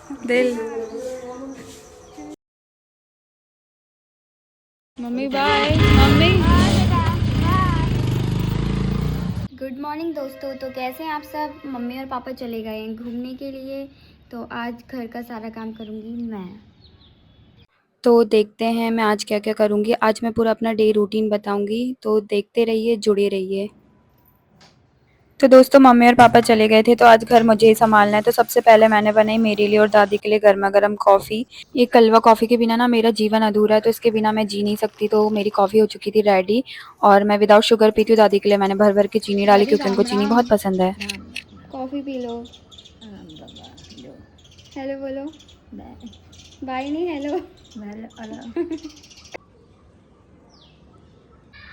दिल। Mummy bye. Mummy good morning दोस्तों। तो कैसे हैं आप सब। मम्मी और पापा चले गए हैं घूमने के लिए, तो आज घर का सारा काम करूँगी मैं। तो देखते हैं मैं आज क्या क्या करूँगी। आज मैं पूरा अपना डे रूटीन बताऊँगी, तो देखते रहिए, जुड़े रहिए। तो दोस्तों मम्मी और पापा चले गए थे, तो आज घर मुझे ही संभालना है। तो सबसे पहले मैंने बनाई मेरे लिए और दादी के लिए गर्मा गर्म कॉफ़ी। ये कलवा कॉफ़ी के बिना ना मेरा जीवन अधूरा है, तो इसके बिना मैं जी नहीं सकती। तो मेरी कॉफ़ी हो चुकी थी रेडी और मैं विदाउट शुगर पीती हूँ। दादी के लिए मैंने भर भर के चीनी डाली क्योंकि उनको चीनी बहुत पसंद है। Coffee P low. हेलो बोलो। बाय नहीं, हेलो।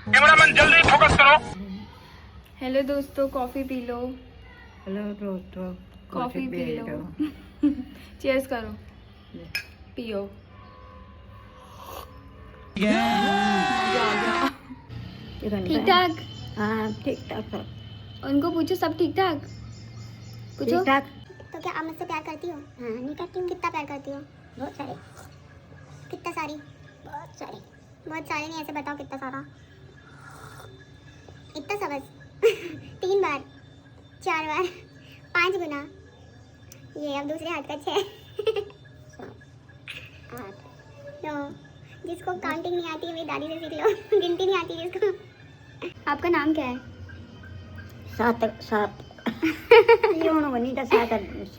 कैमरामैन जल्दी फोकस करो। हेलो दोस्तों, कॉफ़ी पी लो। हेलो दोस्तों, कॉफ़ी पी लो। चीयर्स करो, पियो। ठीक ठाक। हाँ ठीक ठाक सब। उनको पूछो सब ठीक ठाक। पूछो। ठीक ठाक। तो क्या आप मुझसे प्यार करती हो? हाँ नहीं करती हूँ। कितना प्यार करती हो? बहुत सारे। कितना सारी? बहुत सारे। बहुत सारे नहीं, ऐसे बताओ कितना सारा। इतना सा बस। 3 बार, 4 बार, 5 गुना। ये अब दूसरे हाथ का 6। 8, 9। जिसको काउंटिंग नहीं आती है मेरी दादी से सीख लो। गिनती नहीं आती जिसको। आपका नाम क्या है? सात सात। क्या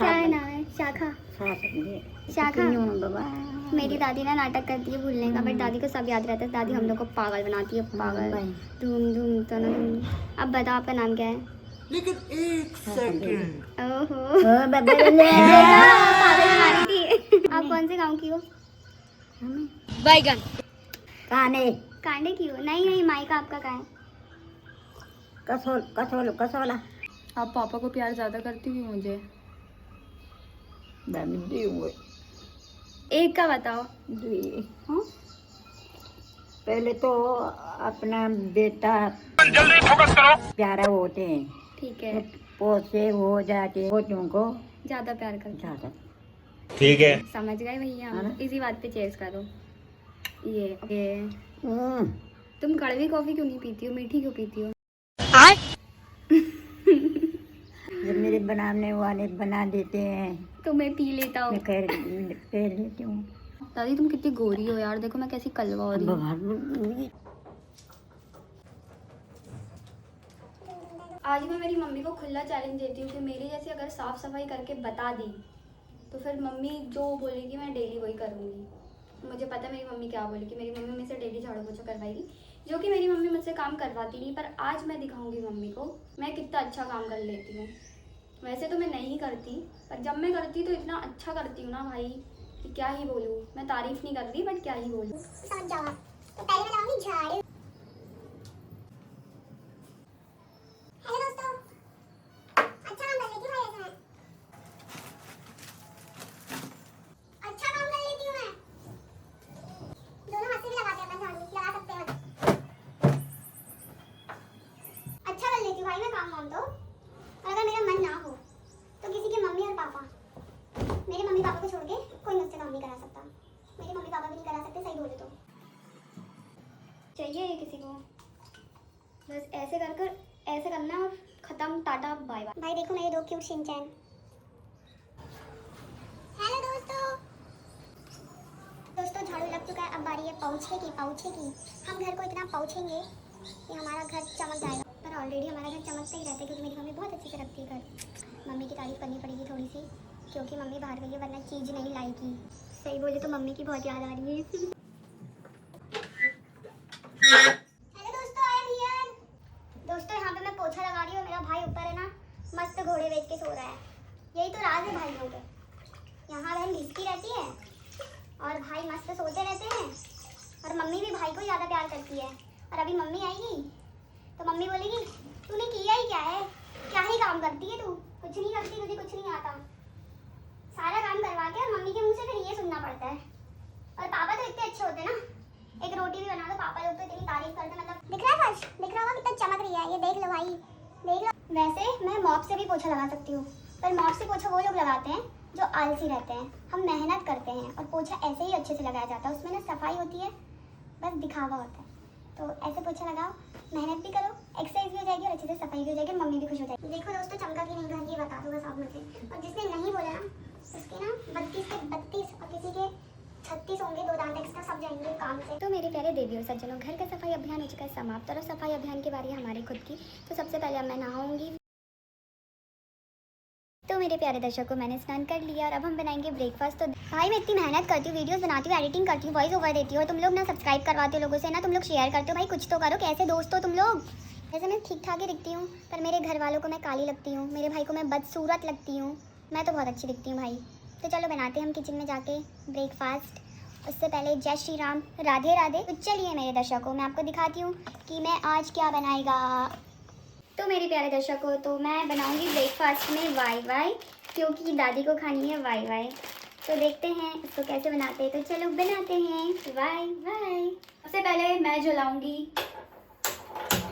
है नाम है? शाखा। शाखा। बाबा मेरी दादी ना नाटक करती है भूलने का, बट दादी को सब याद रहता है। दादी हम लोग को पागल बनाती है, पागल। धूम धूम तो ना धूम। अब बताओ आपका नाम क्या है? लेकिन 1 सेकंड। ओहो। पागल बना रही थी। आप कौन से गांव की हो? बैगन। काने कांडे की हो? नहीं नहीं, मायका आपका कहाँ है? कसोला। आप पापा को प्यार ज़्यादा करती हुई मुझे। एक का बताओ। हाँ? पहले तो अपना बेटा जल्दी फोकस करो। प्यारा होते हैं, ठीक है। पोसे हो जाते बच्चों को ज़्यादा प्यार करती। ज्यादा। ठीक है। समझ गए भैया हम। हाँ। इसी बात पे चेयर्स करो। ये हम्म, तुम कड़वी कॉफ़ी क्यों नहीं पीती हो, मीठी क्यों पीती हो? जब मेरे बनाने वाले बना देते हैं तो मैं पी लेता मैं हूँ। कह लेती हूँ। दादी तुम कितनी गोरी हो यार, देखो मैं कैसी कलवा हो रही हूँ। आज मैं मेरी मम्मी को खुला चैलेंज देती हूँ कि मेरी जैसी अगर साफ़ सफाई करके बता दी तो फिर मम्मी जो बोलेगी मैं डेली वही करूँगी। मुझे पता है मेरी मम्मी क्या बोलेगी। मेरी मम्मी मुझसे डेली झाड़ू पोछा करवाएगी, जो कि मेरी मम्मी मुझसे काम करवाती नहीं। पर आज मैं दिखाऊंगी मम्मी को मैं कितना अच्छा काम कर लेती हूँ। वैसे तो मैं नहीं करती, पर जब मैं करती तो इतना अच्छा करती हूँ ना भाई कि क्या ही बोलूँ। मैं तारीफ नहीं कर रही, बट क्या ही बोलूँ। समझ जाओ आप। तो पहले मैं लगाऊंगी झाड़ू। हेलो दोस्तों, अच्छा काम कर लेती हूँ भाई। ऐसा मैं अच्छा काम कर लेती हूँ। मैं दोनों हाथ से भी लगाते हैं अपन झाड़ू, लगा सकते हैं। अच्छा कर लेती हूँ भाई मैं काम वाम तो। और अगर मेरा मन ना हो तो किसी के मम्मी और पापा, मेरे मम्मी पापा को छोड़ के कोई मुझसे काम नहीं करा सकता। मेरे मम्मी पापा भी नहीं करा सकते, सही बोले तो। चाहिए किसी को बस ऐसे कर कर ऐसे करना और खत्म, टाटा बाय बाय। भाई देखो मेरे 2 क्यूट शिनचैन। हेलो दोस्तों झाड़ू लग चुका है। अब बारी है पहुँचने की। हम घर को इतना पहुँचेंगे कि हमारा घर चमक जाएगा। पर ऑलरेडी हमारा घर चमकता ही रहता है, क्योंकि मेरी मम्मी बहुत अच्छे से रखती है घर। मम्मी की तारीफ करनी पड़ेगी थोड़ी सी, क्योंकि मम्मी बाहर गई है, वरना चीज़ नहीं लाएगी। सही बोले तो मम्मी की बहुत याद आ रही है। दोस्तों यहाँ पे मैं पोछा लगा रही हूँ। मेरा भाई ऊपर है ना, मस्त घोड़े बेच के सो रहा है। यही तो राज है भाइयों के। यहाँ बहन भिजती रहती है और भाई मस्त सोते रहते हैं। और मम्मी भी भाई को ज़्यादा प्यार करती है। और अभी मम्मी आएगी तो मम्मी बोलेगी तूने किया ही क्या है, क्या ही काम करती है तू, कुछ नहीं करती, तुझे कुछ नहीं आता। सारा काम करवा के और मम्मी के मुँह से फिर ये सुनना पड़ता है। और पापा तो इतने अच्छे होते हैं ना, एक रोटी भी बना दो पापा लोग तो इतनी तारीफ करते, मतलब दिख रहा है फर्श, दिख रहा होगा कितना चमक रही है। ये देख लो भाई, देख लो। वैसे मैं मॉप से भी पोछा लगा सकती हूँ, पर मॉप से पोछा वो लोग लगाते हैं जो आलसी रहते हैं। हम मेहनत करते हैं और पोछा ऐसे ही अच्छे से लगाया जाता है, उसमें ना सफाई होती है, बस दिखावा होता है। तो ऐसे पोछा लगाओ, मेहनत भी करो, एक्सरसाइज भी हो जाएगी और अच्छे से सफाई भी हो जाएगी, मम्मी भी खुश हो जाएगी। देखो दोस्तों, चमका कि नहीं घर की बता दो बस आप मुझे। और जिसने नहीं बोला ना, उसके ना 32 के 32 और किसी के 36 होंगे, 2 दांत एक्स्ट्रा, सब जाएंगे काम से। तो मेरे प्यारे देवी और सज्जनों, घर का सफाई अभियान हो चुका है समाप्त और सफाई अभियान की बारी है हमारी खुद की। तो सबसे पहले अब मैं नहाऊंगी। तो मेरे प्यारे दर्शकों, मैंने स्नान कर लिया और अब हम बनाएंगे ब्रेकफास्ट। तो भाई मैं इतनी मेहनत करती हूँ, वीडियोस बनाती हूँ, एडिटिंग करती हूँ, वॉइस ओवर देती हूँ, तुम लोग ना सब्सक्राइब करवाते हो लोगों से ना, तुम लोग शेयर करते हो, भाई कुछ तो करो। कैसे दोस्त हो तुम लोग? वैसे मैं ठीक ठाक ही दिखती हूँ, पर मेरे घर वालों को मैं काली लगती हूँ, मेरे भाई को मैं बदसूरत लगती हूँ। मैं तो बहुत अच्छी दिखती हूँ भाई। तो चलो बनाते हैं हम किचन में जाके ब्रेकफास्ट। उससे पहले जय श्री राम, राधे राधे। तो चलिए मेरे दर्शकों, मैं आपको दिखाती हूँ कि मैं आज क्या बनाएगा। तो मेरे प्यारे दर्शकों, तो मैं बनाऊंगी ब्रेकफास्ट में वाई वाई, क्योंकि दादी को खानी है वाई वाई। तो देखते हैं इसको कैसे बनाते हैं। तो चलो बनाते हैं वाई वाई। सबसे पहले मैं जलाऊंगी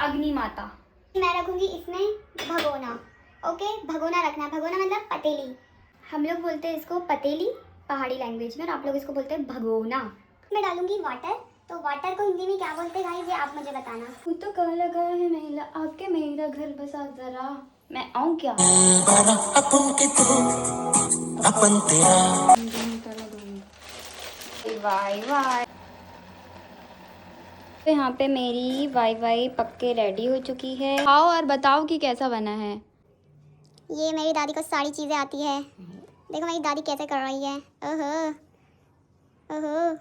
अग्नि माता। मैं रखूंगी इसमें भगोना। ओके, भगोना रखना। भगोना मतलब पतीली, हम लोग बोलते हैं इसको पतीली पहाड़ी लैंग्वेज में, और आप लोग इसको बोलते हैं भगोना। मैं डालूंगी वाटर। तो वाटर को हिंदी में क्या बोलते हैं गाइस, ये आप मुझे बताना। खुद तो कहाँ लगा है महिला, आपके मेरा घर बसा जरा, मैं आऊँ क्या? अपन तेरा वाई वाई। तो यहाँ पे मेरी वाई वाई पक्के रेडी हो चुकी है। खाओ और बताओ कि कैसा बना है। ये मेरी दादी को सारी चीज़ें आती है, देखो मेरी दादी कैसे कर रही है। ओहो ओहो।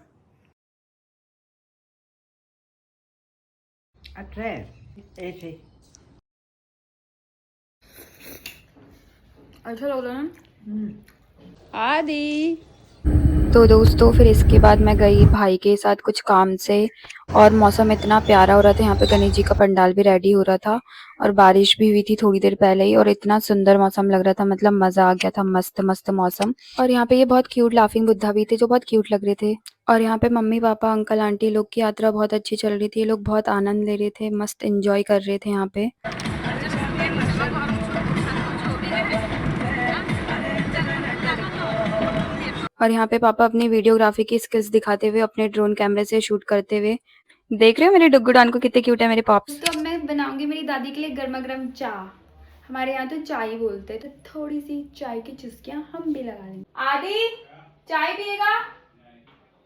अच्छा ऐसे अच्छा लग रहा है आदि। तो दोस्तों फिर इसके बाद मैं गई भाई के साथ कुछ काम से, और मौसम इतना प्यारा हो रहा था, यहाँ पे गणेश जी का पंडाल भी रेडी हो रहा था और बारिश भी हुई थी थोड़ी देर पहले ही, और इतना सुंदर मौसम लग रहा था, मतलब मजा आ गया था, मस्त मस्त मौसम। और यहाँ पे ये बहुत क्यूट लाफिंग बुद्धा भी थे जो बहुत क्यूट लग रहे थे। और यहाँ पे मम्मी पापा अंकल आंटी लोग की यात्रा बहुत अच्छी चल रही थी, ये लोग बहुत आनंद ले रहे थे, मस्त एंजॉय कर रहे थे यहाँ पे। और यहाँ पे पापा अपनी वीडियोग्राफी की स्किल्स दिखाते हुए अपने ड्रोन कैमरे से शूट करते हुए। देख रहे हो मेरे डुग्गू डान को कितने क्यूट है मेरे पाप्स। तो अब मैं बनाऊंगी मेरी दादी के लिए गर्मा गर्म चाय। हमारे यहाँ तो चाय बोलते हैं, तो थोड़ी सी चाय की चुस्कियां हम भी लगा लेंगे। आदि चाय पिएगा,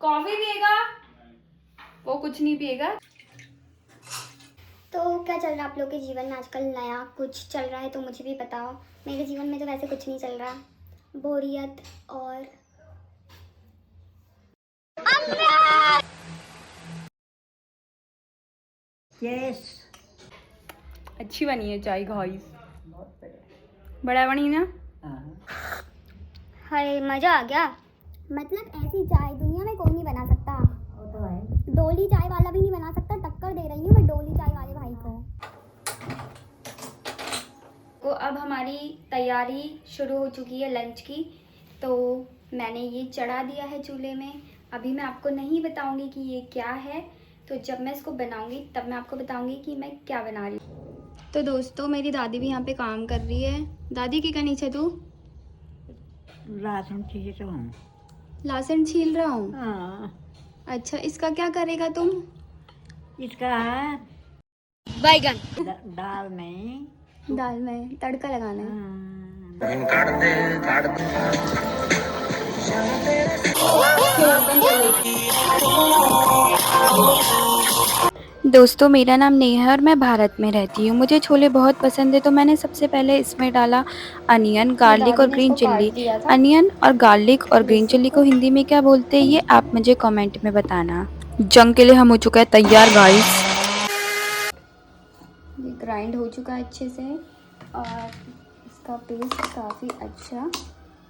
कॉफी पिएगा? वो कुछ नहीं पिएगा। तो क्या चल रहा है आप लोग के जीवन में आजकल? नया कुछ चल रहा है तो मुझे भी बताओ। मेरे जीवन में तो वैसे कुछ नहीं चल रहा, बोरियत और यस। अच्छी बनी है चाय गाइस, बड़ा बनी ना। हाय मज़ा आ गया। मतलब ऐसी चाय दुनिया में कोई नहीं बना सकता, वो तो है। डोली चाय वाला भी नहीं बना सकता। टक्कर दे रही हूँ मैं डोली चाय वाले भाई को। तो अब हमारी तैयारी शुरू हो चुकी है लंच की। तो मैंने ये चढ़ा दिया है चूल्हे में। अभी मैं आपको नहीं बताऊंगी कि ये क्या है, तो जब मैं इसको बनाऊंगी तब मैं आपको बताऊंगी कि मैं क्या बना रही हूँ। तो दोस्तों मेरी दादी भी यहाँ पे काम कर रही है। दादी की करनी है तू? राशन चाहिए तो हूँ। लहसुन छील रहा हूँ। हाँ, अच्छा, इसका क्या करेगा तुम? इसका बैगन दाल में दाल में तड़का लगाना है। दोस्तों मेरा नाम नेहा है और मैं भारत में रहती हूँ। मुझे छोले बहुत पसंद है, तो मैंने सबसे पहले इसमें डाला अनियन, गार्लिक और ग्रीन चिल्ली। अनियन और गार्लिक और ग्रीन चिल्ली को हिंदी में क्या बोलते हैं ये आप मुझे कमेंट में बताना। जंग के लिए हम हो चुका है तैयार गाइस। ये ग्राइंड हो चुका है अच्छे से और इसका पेस्ट काफ़ी अच्छा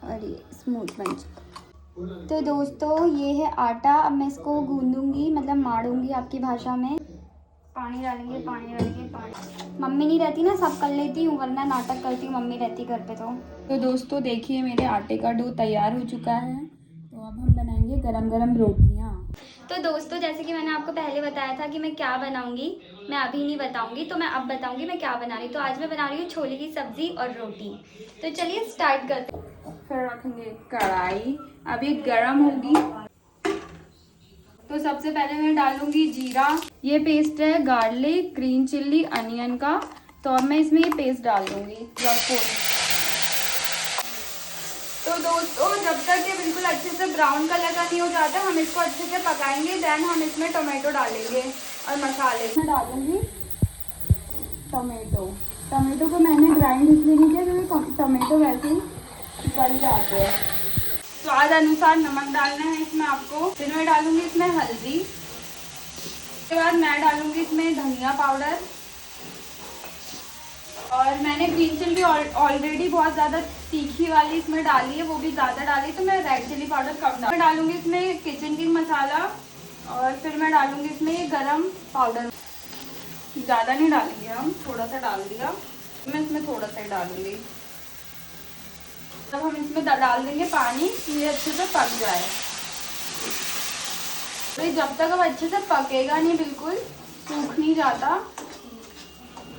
और ये स्मूथ बन चुका। तो दोस्तों ये है आटा। अब मैं इसको गूंदूंगी, मतलब मारूंगी आपकी भाषा में। पानी डालेंगे, पानी डालेंगे, पानी। मम्मी नहीं रहती ना, सब कर लेती हूँ, वरना नाटक करती हूँ मम्मी रहती घर पे। तो दोस्तों देखिए मेरे आटे का डो तैयार हो चुका है। तो अब हम बनाएंगे गरम गरम रोटियाँ। तो दोस्तों जैसे कि मैंने आपको पहले बताया था कि मैं क्या बनाऊंगी, मैं अभी नहीं बताऊंगी, तो मैं अब बताऊंगी मैं क्या बना रही हूँ। तो आज मैं बना रही हूँ छोले की सब्जी और रोटी। तो चलिए स्टार्ट करते हैं। फिर रखेंगे कढ़ाई, अब ये गरम होगी। तो सबसे पहले मैं डालूंगी जीरा। ये पेस्ट है गार्लिक, ग्रीन चिल्ली, अनियन का। तो अब मैं इसमें ये पेस्ट डाल दूंगी। तो दोस्तों जब तक ये बिल्कुल अच्छे से ब्राउन कलर का नहीं हो जाता हम इसको अच्छे से पकाएंगे। देन हम इसमें टोमेटो डालेंगे और मसाले मैं डालूंगी। टोमेटो को मैंने ग्राइंड इसलिए नहीं किया क्योंकि टोमेटो वैसे ही गल जाते हैं। स्वाद अनुसार नमक डालना है इसमें आपको। फिर मैं डालूंगी इसमें हल्दी। उसके बाद मैं डालूंगी इसमें धनिया पाउडर। और मैंने ग्रीन चिल्ली ऑलरेडी बहुत ज़्यादा तीखी वाली इसमें डाली है, वो भी ज़्यादा डाली, तो मैं रेड चिल्ली पाउडर कम मैं डालूंगी इसमें किचन किंग मसाला। और फिर मैं डालूंगी इसमें गरम पाउडर। ज़्यादा नहीं डालेंगे हम, थोड़ा सा डाल दिया। मैं इसमें थोड़ा सा ही डालूंगी। अब हम इसमें डाल देंगे पानी, ये अच्छे से पक जाए। तो जब तक अब अच्छे से पकेगा नहीं, बिल्कुल सूख नहीं जाता,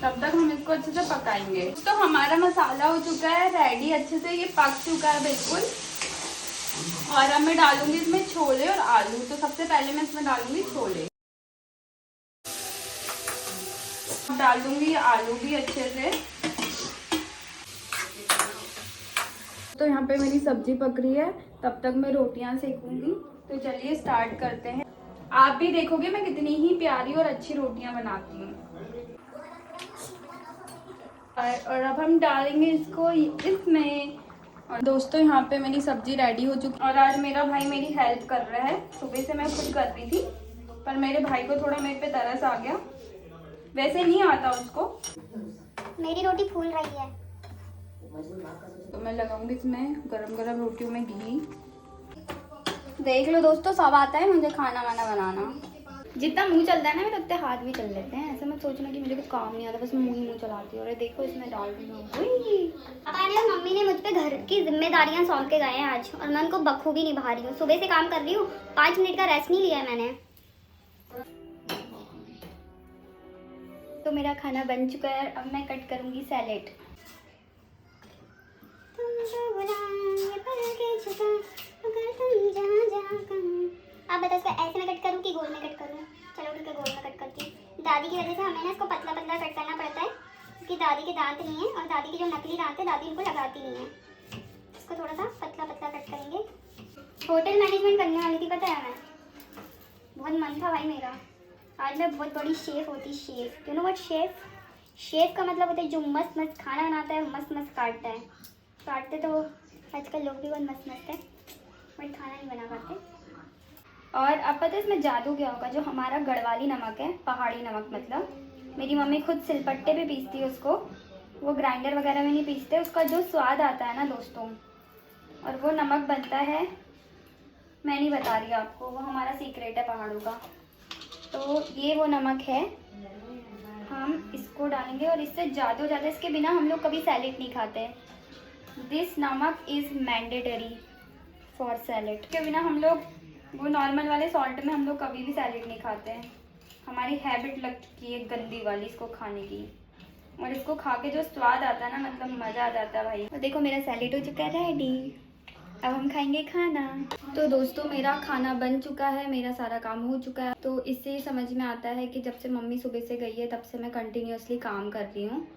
तब तक हम इसको अच्छे से पकाएंगे। तो हमारा मसाला हो चुका है रेडी, अच्छे से ये पक चुका है बिल्कुल। और अब मैं डालूंगी इसमें छोले और आलू। तो सबसे पहले मैं इसमें डालूंगी छोले, डाल दूंगी आलू भी अच्छे से। तो यहाँ पे मेरी सब्जी पक रही है, तब तक मैं रोटियां सेकूंगी। तो चलिए स्टार्ट करते हैं। आप भी देखोगे मैं कितनी ही प्यारी और अच्छी रोटियां बनाती हूँ। और अब हम डालेंगे इसको इसमें। और दोस्तों यहाँ पे मेरी सब्जी रेडी हो चुकी है। और आज मेरा भाई मेरी हेल्प कर रहा है। सुबह से मैं खुद कर रही थी, पर मेरे भाई को थोड़ा मेरे पे तरस आ गया, वैसे नहीं आता उसको। मेरी रोटी फूल रही है। तो मैं लगाऊंगी इसमें गरम गरम रोटियों में घी। देख लो दोस्तों, सब आता है मुझे खाना वाना बनाना। जितना मुंह चलता है ना मेरे उतने हाथ भी चल लेते हैं। ऐसे मत सोचना कि मुझे कुछ काम नहीं आता, बस मुंह ही मुंह चलाती हूँ। और देखो इसमें डाल दी हूँ। पापा ने और मम्मी ने मुझ पे घर की जिम्मेदारियां सौंप के गए हैं आज, और मैं उनको बखूबी निभा रही हूँ। सुबह से काम कर रही हूँ, 5 मिनट का रेस्ट नहीं लिया है मैंने। तो मेरा खाना बन चुका है, अब मैं कट करूंगी सैलेड। आप बताओ इसको ऐसे में कट करूँ कि गोल में कट करूँ? चलो ठीक है, गोल में कट करती हूँ। दादी की वजह से हमें ना इसको पतला पतला कट करना पड़ता है, क्योंकि दादी के दांत नहीं है, और दादी के जो नकली दांत है दादी इनको लगाती नहीं है। इसको थोड़ा सा पतला पतला कट करेंगे। होटल मैनेजमेंट करने वाली थी, पता है मैं, बहुत मन था भाई मेरा। आज मैं बहुत बड़ी शेफ होती। Chef, you know what chef? Chef का मतलब होता है जो मस्त मस्त खाना बनाता है, मस्त मस्त काटता है। काटते तो आजकल लोग भी बहुत मस्त मस्त है, बट खाना नहीं बना पाते। और अब पता है इसमें जादू क्या होगा? जो हमारा गढ़वाली नमक है, पहाड़ी नमक मतलब, मेरी मम्मी खुद सिलपट्टे पे पीसती है उसको, वो ग्राइंडर वगैरह में नहीं पीसते। उसका जो स्वाद आता है ना दोस्तों, और वो नमक बनता है, मैं नहीं बता रही आपको, वो हमारा सीक्रेट है पहाड़ों का। तो ये वो नमक है, हम इसको डालेंगे। और इससे ज़्यादा हो जाता है, इसके बिना हम लोग कभी सैलेड नहीं खाते। दिस नमक इज़ मैंडेटरी फॉर सैलेड। के बिना हम लोग वो नॉर्मल वाले सॉल्ट में हम लोग कभी भी सैलेड नहीं खाते हैं। हमारी हैबिट लग चुकी है गंदी वाली इसको खाने की। और इसको खा के जो स्वाद आता है ना, मतलब मज़ा आ जाता है भाई। और देखो मेरा सैलेड हो चुका है रेडी, अब हम खाएंगे खाना। तो दोस्तों मेरा खाना बन चुका है, मेरा सारा काम हो चुका है। तो इससे ही समझ में आता है कि जब से मम्मी सुबह से गई है तब से मैं कंटिन्यूअसली काम कर रही हूँ।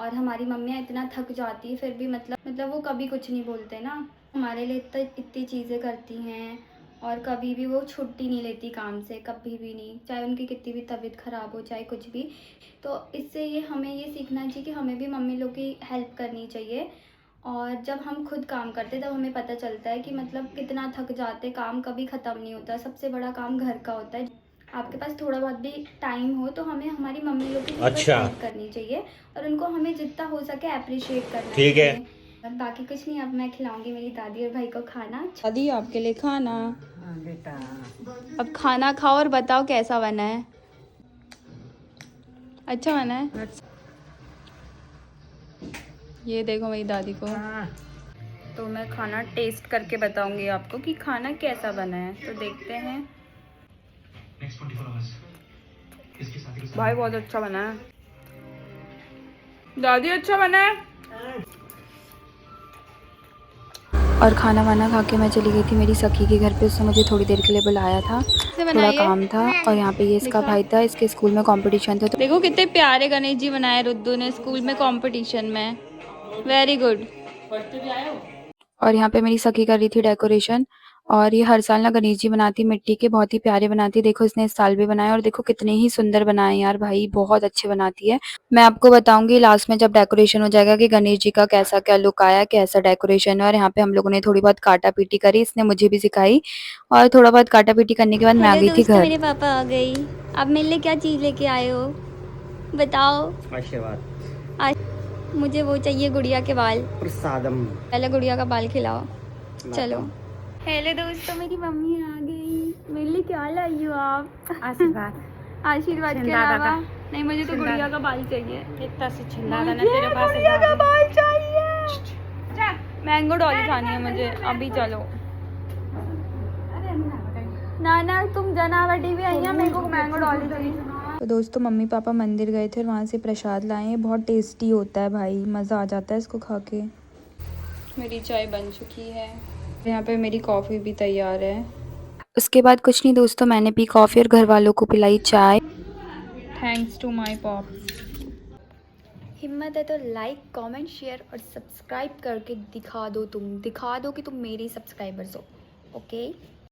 और हमारी मम्मियाँ इतना थक जाती है फिर भी मतलब वो कभी कुछ नहीं बोलते ना, हमारे लिए इतनी चीज़ें करती हैं। और कभी भी वो छुट्टी नहीं लेती काम से, कभी भी नहीं, चाहे उनकी कितनी भी तबीयत ख़राब हो, चाहे कुछ भी। तो इससे ये हमें ये सीखना चाहिए कि हमें भी मम्मी लोग की हेल्प करनी चाहिए। और जब हम खुद काम करते तब हमें पता चलता है कि मतलब कितना थक जाते, काम कभी ख़त्म नहीं होता। सबसे बड़ा काम घर का होता है। आपके पास थोड़ा बहुत भी टाइम हो तो हमें हमारी मम्मी लोग की हेल्प करनी चाहिए, और उनको हमें जितना हो सके अप्रिशिएट करना चाहिए। ठीक है, बाकी कुछ नहीं। अब मैं खिलाऊंगी मेरी दादी और भाई को खाना। दादी आपके लिए खाना। बेटा अब खाना खाओ और बताओ कैसा बना है। अच्छा बना है? ये देखो मेरी दादी को। तो मैं खाना टेस्ट करके बताऊंगी आपको कि खाना कैसा बना है। तो देखते हैं। भाई बहुत अच्छा बना है। दादी अच्छा बना है? और खाना वाना खा के मैं चली गई थी मेरी सखी के घर पे। उसने मुझे थोड़ी देर के लिए बुलाया था, थोड़ा काम था। और यहाँ पे ये इसका भाई था, इसके स्कूल में कंपटीशन था। तो देखो कितने प्यारे गणेश जी बनाए रुद्दू ने स्कूल में कंपटीशन में, वेरी गुड। और यहाँ पे मेरी सखी कर रही थी डेकोरेशन। और ये हर साल ना गणेश जी बनाती मिट्टी के, बहुत ही प्यारे बनाती है। देखो इसने इस साल भी बनाए और देखो कितने ही सुंदर बनाए यार, भाई बहुत अच्छे बनाती है। मैं आपको बताऊंगी लास्ट में जब डेकोरेशन हो जाएगा कि गणेश जी का कैसा क्या लुक आया, कैसा डेकोरेशन है। और यहाँ पे हम लोगों ने थोड़ी बहुत काटा पीटी करी, इसने मुझे भी सिखाई। और थोड़ा बहुत काटा पीटी करने के बाद मैं आ गई थी घर। मेरे पापा आ गई। अब मेरे लिए क्या चीज लेके आए हो बताओ? आशीर्वाद। मुझे वो चाहिए गुड़िया के बाल, प्रसादम। पहले गुड़िया का बाल खिलाओ। चलो हेलो दोस्तों, मेरी मम्मी आ गई। मेरे लिए क्या लाई हो आप? आशीर्वाद। आशीर्वाद के छिंदादा अलावा का। नहीं, मुझे तो गुड़िया का बाल चाहिए। इतना से छिंदा ना मुझे तेरे पास गुड़िया का बाल चाहिए। मैंगो डॉली खानी है मुझे अभी। चलो ना तुम जनावटी भी आई है, मेरे को मैंगो डॉली चाहिए। तो दोस्तों मम्मी पापा मंदिर गए थे और वहाँ से प्रसाद लाए हैं। बहुत टेस्टी होता है भाई, मज़ा आ जाता है इसको खा के। मेरी चाय बन चुकी है, यहाँ पे मेरी कॉफ़ी भी तैयार है। उसके बाद कुछ नहीं दोस्तों, मैंने पी कॉफ़ी और घर वालों को पिलाई चाय। Thanks to my pops. हिम्मत है तो लाइक कमेंट शेयर और सब्सक्राइब करके दिखा दो कि तुम मेरी सब्सक्राइबर्स हो। ओके।